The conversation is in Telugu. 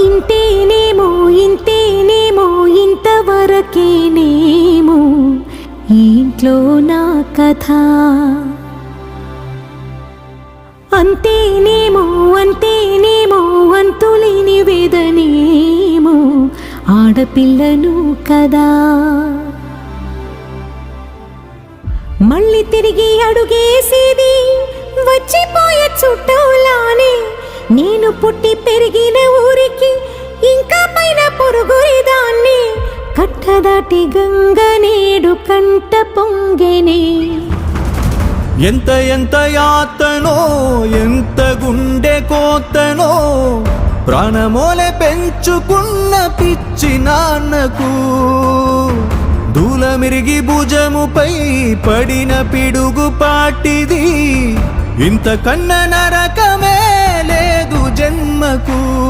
ఇంతేనేమో ఇంతేనేమో ఇంతవరకేనేమో ఈ ఇంట్లో నా కథ. అంతేనేమో అంతేనేమో అంతులేని వేదనేమో ఆడపిల్లను కదా. మళ్ళీ తిరిగి అడుగేసేది వచ్చిపోయే చుట్టూలానే. నేను పుట్టి పెరిగిన ఊరికి ఇంకా పైన పొరుగురిదాన్ని. కట్టదాటి గంగ నేడు కంట పొంగెనే. ఎంత ఎంత యాతనో ఎంత గుండె కోతనో ప్రాణమోలే పెంచుకున్న పిచ్చి నాన్నకు. దూలమిరిగి భుజముపై పడిన పిడుగు పాటిది. ఇంతకన్నా నరకమే లేదు జన్మకు.